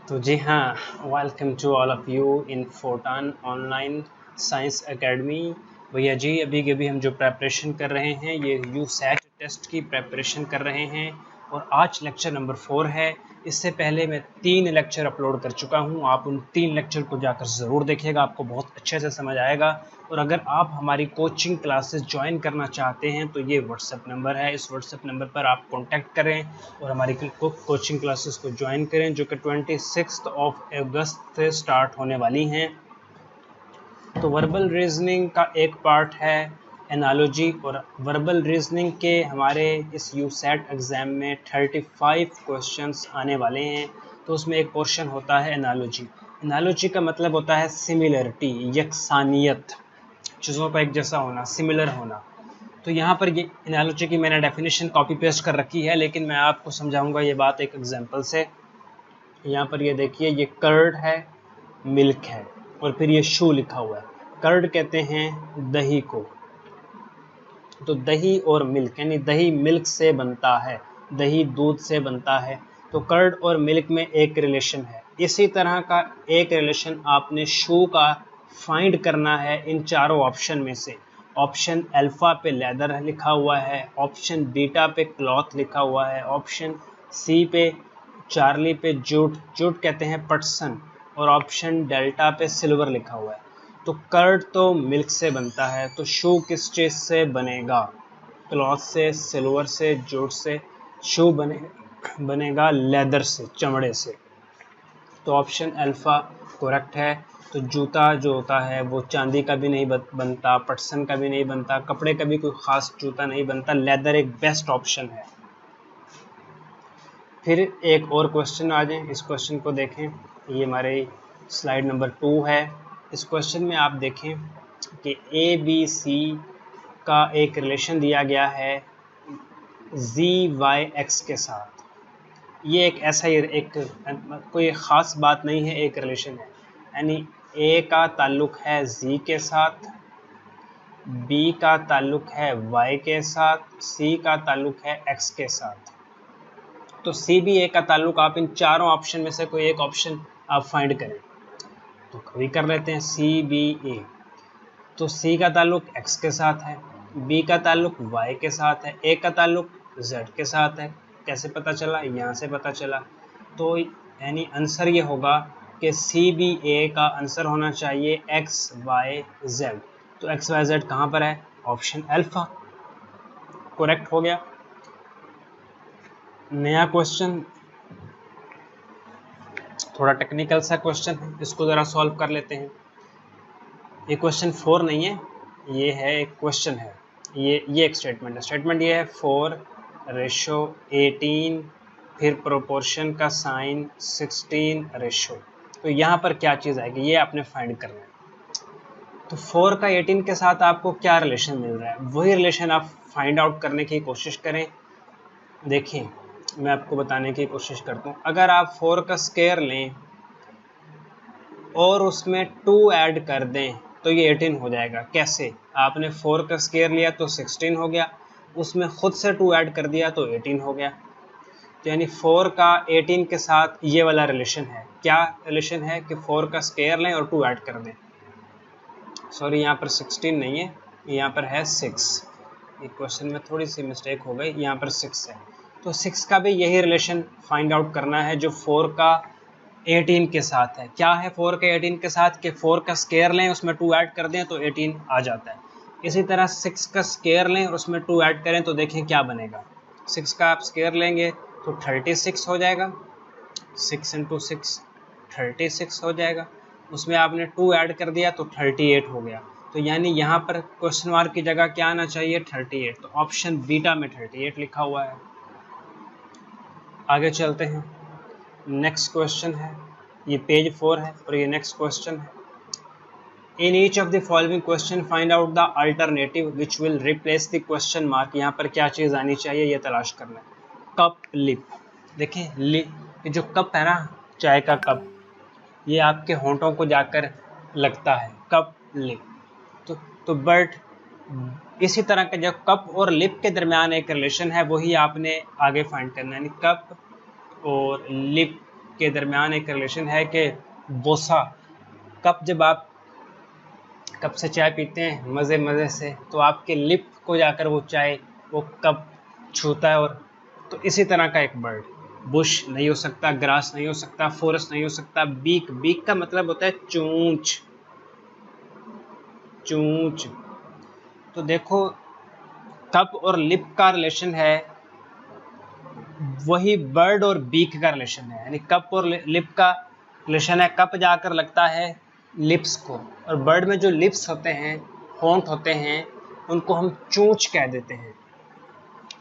तो जी हाँ, welcome to all of you in Photon online science academy. भैया जी, अभी हम जो प्रेपरेशन कर रहे हैं ये यूसैट टेस्ट की प्रेपरेशन कर रहे हैं और आज लेक्चर नंबर 4 है। इससे पहले मैं 3 लेक्चर अपलोड कर चुका हूँ। आप उन 3 लेक्चर को जाकर ज़रूर देखिएगा, आपको बहुत अच्छे से समझ आएगा। और अगर आप हमारी कोचिंग क्लासेस ज्वाइन करना चाहते हैं तो ये व्हाट्सएप नंबर है, इस व्हाट्सएप नंबर पर आप कॉन्टैक्ट करें और हमारी कोचिंग क्लासेस को ज्वाइन करें जो कि 26 अगस्त से स्टार्ट होने वाली हैं। तो वर्बल रीजनिंग का एक पार्ट है एनालॉजी, और वर्बल रीजनिंग के हमारे इस यूसैट एग्ज़ाम में 35 क्वेश्चंस आने वाले हैं। तो उसमें एक पोर्शन होता है एनालॉजी। एनालॉजी का मतलब होता है सिमिलरिटी, यकसानियत, चीज़ों का एक जैसा होना, सिमिलर होना। तो यहाँ पर ये एनालॉजी की मैंने डेफिनेशन कॉपी पेस्ट कर रखी है, लेकिन मैं आपको समझाऊंगा ये बात एक एग्जांपल से। यहाँ पर ये देखिए, ये कर्ड है, मिल्क है और फिर ये शू लिखा हुआ है। कर्ड कहते हैं दही को, तो दही और मिल्क यानी दही मिल्क से बनता है, दही दूध से बनता है। तो कर्ड और मिल्क में एक रिलेशन है। इसी तरह का एक रिलेशन आपने शू का फाइंड करना है इन चारों ऑप्शन में से। ऑप्शन अल्फा पे लेदर लिखा हुआ है, ऑप्शन बीटा पे क्लॉथ लिखा हुआ है, ऑप्शन सी पे चार्ली पे जूट, जूट कहते हैं पटसन, और ऑप्शन डेल्टा पे सिल्वर लिखा हुआ है। तो कर्ड तो मिल्क से बनता है, तो शू किस चीज़ से बनेगा? क्लॉथ से, सिल्वर से, जूट से। शू बनेगा लेदर से, चमड़े से। तो ऑप्शन अल्फा करेक्ट है। तो जूता जो होता है वो चांदी का भी नहीं बनता, पटसन का भी नहीं बनता, कपड़े का भी कोई ख़ास जूता नहीं बनता, लेदर एक बेस्ट ऑप्शन है। फिर एक और क्वेश्चन आ जाए, इस क्वेश्चन को देखें। ये हमारे स्लाइड नंबर 2 है। इस क्वेश्चन में आप देखें कि ए बी सी का एक रिलेशन दिया गया है जी वाई एक्स के साथ। ये एक ऐसा ही एक कोई ख़ास बात नहीं है, एक रिलेशन है। यानी ए का ताल्लुक़ है जी के साथ, बी का ताल्लुक़ है वाई के साथ, सी का ताल्लुक़ है एक्स के साथ। तो सी बी ए का ताल्लुक़ आप इन चारों ऑप्शन में से कोई एक ऑप्शन आप फाइंड करें। तो कभी कर लेते हैं सी बी ए। तो सी का ताल्लुक़ एक्स के साथ है, बी का ताल्लुक़ वाई के साथ है, ए का ताल्लुक़ जेड के साथ है। कैसे पता चला? यहाँ से पता चला। तो यानी आंसर ये होगा कि सी बी ए का आंसर होना चाहिए एक्स वाई जेड। तो एक्स वाई जेड कहाँ पर है? ऑप्शन अल्फा करेक्ट हो गया। नया क्वेश्चन, थोड़ा टेक्निकल सा क्वेश्चन है, इसको ज़रा सॉल्व कर लेते हैं। ये क्वेश्चन 4 नहीं है, ये है एक क्वेश्चन है। ये एक स्टेटमेंट है। स्टेटमेंट ये है 4:18, फिर प्रोपोर्शन का साइन 16 रेशो। तो यहाँ पर क्या चीज़ आएगी ये आपने फाइंड करना है। तो 4 का 18 के साथ आपको क्या रिलेशन मिल रहा है, वही रिलेशन आप फाइंड आउट करने की कोशिश करें। देखिए, मैं आपको बताने की कोशिश करता हूँ। अगर आप 4 का स्क्वायर लें और उसमें 2 ऐड कर दें तो ये 18 हो जाएगा। कैसे? आपने 4 का स्क्वायर लिया तो 16 हो गया, उसमें खुद से 2 ऐड कर दिया तो 18 हो गया। तो यानी 4 का 18 के साथ ये वाला रिलेशन है। क्या रिलेशन है? कि 4 का स्क्वायर लें और 2 ऐड कर दें। सॉरी, यहाँ पर 16 नहीं है, यहाँ पर है 6। एक क्वेश्चन में थोड़ी सी मिस्टेक हो गई, यहाँ पर 6 है। तो 6 का भी यही रिलेशन फाइंड आउट करना है जो 4 का 18 के साथ है। क्या है 4 के 18 के साथ? कि 4 का स्क्वायर लें, उसमें 2 ऐड कर दें तो 18 आ जाता है। इसी तरह 6 का स्क्वायर लें और उसमें 2 ऐड करें तो देखें क्या बनेगा। 6 का आप स्क्वायर लेंगे तो 36 हो जाएगा, 6 × 6 36 हो जाएगा। उसमें आपने 2 ऐड कर दिया तो 38 हो गया। तो यानी यहाँ पर क्वेश्चन मार्क की जगह क्या आना चाहिए? 38। तो ऑप्शन बीटा में 38 लिखा हुआ है। आगे चलते हैं। नेक्स्ट क्वेश्चन है, ये पेज 4 है और ये नेक्स्ट क्वेश्चन है। In each of the following question find out the alternative which will replace the question mark. यहाँ पर क्या चीज़ आनी चाहिए ये तलाश करना है। Cup lip. देखें, लिप, जो कप है ना, चाय का कप, ये आपके होंठों को जाकर लगता है, कप लिप। तो बट इसी तरह का जो कप और लिप के दरमियान एक रिलेशन है वही आपने आगे फाइंड करना है। यानी कप और लिप के दरमियान एक रिलेशन है कि बोसा जब आप कप से चाय पीते हैं मज़े मज़े से, तो आपके लिप को जाकर वो चाय वो कप छूता है। और तो इसी तरह का एक बर्ड, बुश नहीं हो सकता, ग्रास नहीं हो सकता, फॉरेस्ट नहीं हो सकता, बीक का मतलब होता है चोंच। तो देखो कप और लिप का रिलेशन है, वही बर्ड और बीक का रिलेशन है, यानी कप और लिप का रिलेशन है। कप जाकर लगता है लिप्स को, और बर्ड में जो लिप्स होते हैं, होंठ होते हैं, उनको हम चोंच कह देते हैं।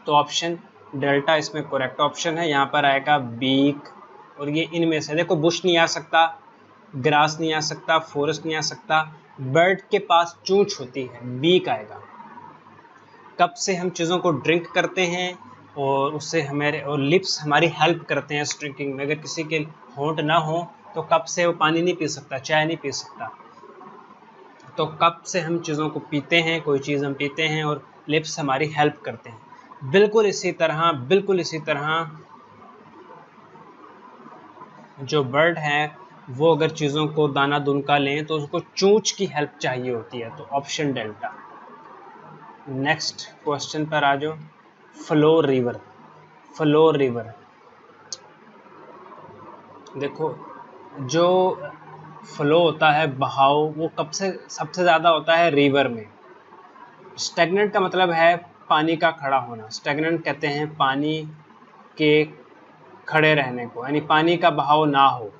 तो ऑप्शन डेल्टा इसमें करेक्ट ऑप्शन है। यहाँ पर आएगा बीक, और ये इनमें से देखो बुश नहीं आ सकता, ग्रास नहीं आ सकता, फॉरेस्ट नहीं आ सकता, बर्ड के पास चोंच होती है, बीक आएगा। कप से हम चीज़ों को ड्रिंक करते हैं और उससे हमारे और लिप्स हमारी हेल्प करते हैं इस ड्रिंकिंग में। अगर किसी के होंठ ना हो तो कप से वो पानी नहीं पी सकता, चाय नहीं पी सकता। तो कप से हम चीज़ों को पीते हैं, कोई चीज़ हम पीते हैं, और लिप्स हमारी हेल्प करते हैं। बिल्कुल इसी तरह जो बर्ड है वो अगर चीज़ों को दाना दुनका लें तो उसको चोंच की हेल्प चाहिए होती है। तो ऑप्शन डेल्टा। नेक्स्ट क्वेश्चन पर आ जाओ। फ्लो रिवर देखो, जो फ्लो होता है बहाव, वो कब से सबसे ज़्यादा होता है रिवर में। स्टैग्नेंट का मतलब है पानी का खड़ा होना, स्टैग्नेंट कहते हैं पानी के खड़े रहने को, यानी पानी का बहाव ना हो,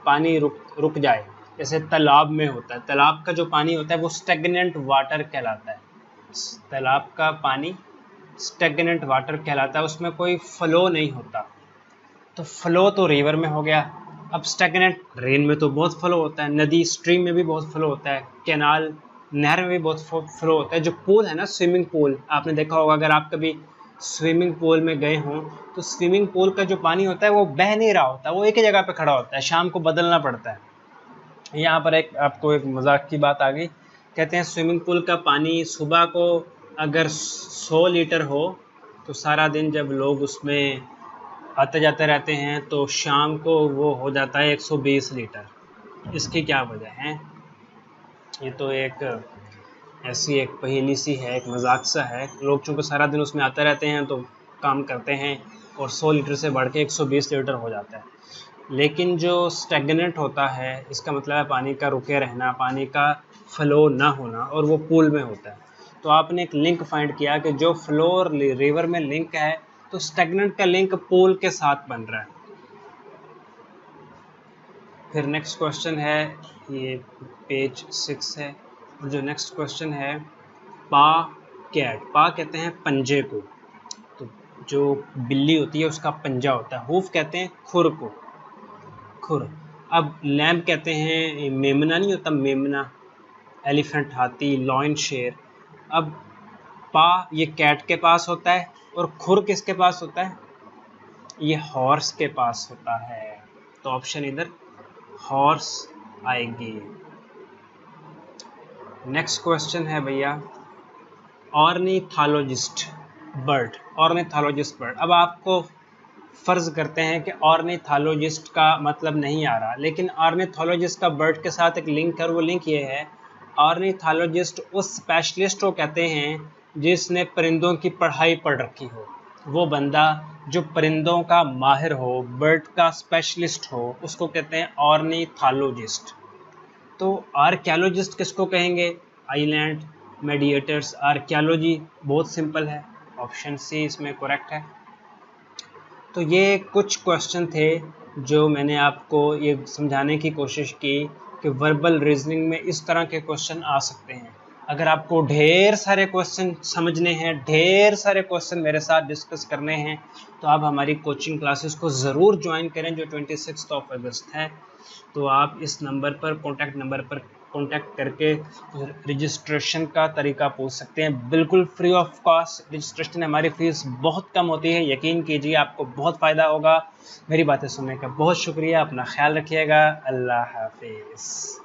पानी रुक जाए। जैसे तालाब में होता है, तालाब का जो पानी होता है वो स्टैग्नेंट वाटर कहलाता है। तालाब का पानी स्टैग्नेंट वाटर कहलाता है, उसमें कोई फ्लो नहीं होता। तो फ्लो तो रिवर में हो गया। अब स्टैग्नेंट रेन में तो बहुत फ्लो होता है, नदी स्ट्रीम में भी बहुत फ्लो होता है, कैनाल नहर में भी बहुत फ्लो होता है। जो पूल है ना, स्विमिंग पूल, आपने देखा होगा अगर आप कभी स्विमिंग पूल में गए हों, तो स्विमिंग पूल का जो पानी होता है वो बह नहीं रहा होता, वो एक ही जगह पे खड़ा होता है, शाम को बदलना पड़ता है। यहाँ पर आपको एक मजाक की बात आ गई। कहते हैं स्विमिंग पूल का पानी सुबह को अगर 100 लीटर हो, तो सारा दिन जब लोग उसमें आते जाते रहते हैं तो शाम को वो हो जाता है 120 लीटर। इसकी क्या वजह है? ये तो एक ऐसी एक पहेली सी है, एक मजाक सा है। लोग चूँकि सारा दिन उसमें आते रहते हैं तो काम करते हैं, और 100 लीटर से बढ़ के 120 लीटर हो जाता है। लेकिन जो स्टैग्नेंट होता है, इसका मतलब है पानी का रुके रहना, पानी का फ्लो ना होना, और वो पूल में होता है। तो आपने एक लिंक फाइंड किया कि जो फ्लो और रिवर में लिंक है, तो स्टैग्नेंट का लिंक पूल के साथ बन रहा है। फिर नेक्स्ट क्वेश्चन है, ये पेज 6 है, और जो नेक्स्ट क्वेश्चन है पा कहते हैं पंजे को। तो जो बिल्ली होती है उसका पंजा होता है। हूफ कहते हैं खुर को, खुर। अब लैम्प कहते हैं मेमना, नहीं होता मेमना, एलिफेंट हाथी, लॉयन शेर। अब पा ये कैट के पास होता है, और खुर किसके पास होता है? ये हॉर्स के पास होता है। तो ऑप्शन इधर हॉर्स आएगी। नेक्स्ट क्वेश्चन है भैया, ऑर्निथोलॉजिस्ट बर्ड। अब आपको फ़र्ज करते हैं कि ऑर्निथोलॉजिस्ट का मतलब नहीं आ रहा, लेकिन ऑर्निथोलॉजिस्ट का बर्ड के साथ एक लिंक है, और वो लिंक ये है, ऑर्निथोलॉजिस्ट उस स्पेशलिस्ट को कहते हैं जिसने परिंदों की पढ़ाई पढ़ रखी हो। वो बंदा जो परिंदों का माहिर हो, बर्ड का स्पेशलिस्ट हो, उसको कहते हैं ऑर्निथोलॉजिस्ट। तो आर्कियोलॉजिस्ट किसको कहेंगे? Island mediators. आर्कियोलॉजी बहुत सिंपल है, ऑप्शन सी इसमें करेक्ट है। तो ये कुछ क्वेश्चन थे जो मैंने आपको ये समझाने की कोशिश की कि वर्बल रीजनिंग में इस तरह के क्वेश्चन आ सकते हैं। अगर आपको ढेर सारे क्वेश्चन समझने हैं, ढेर सारे क्वेश्चन मेरे साथ डिस्कस करने हैं, तो आप हमारी कोचिंग क्लासेस को ज़रूर ज्वाइन करें जो 26 अगस्त है। तो आप इस नंबर पर, कॉन्टैक्ट नंबर पर कॉन्टैक्ट करके रजिस्ट्रेशन का तरीका पूछ सकते हैं। बिल्कुल फ्री ऑफ कॉस्ट रजिस्ट्रेशन, हमारी फ़ीस बहुत कम होती है। यकीन कीजिए आपको बहुत फ़ायदा होगा। मेरी बातें सुनने का बहुत शुक्रिया। अपना ख्याल रखिएगा। अल्लाह हाफिज़।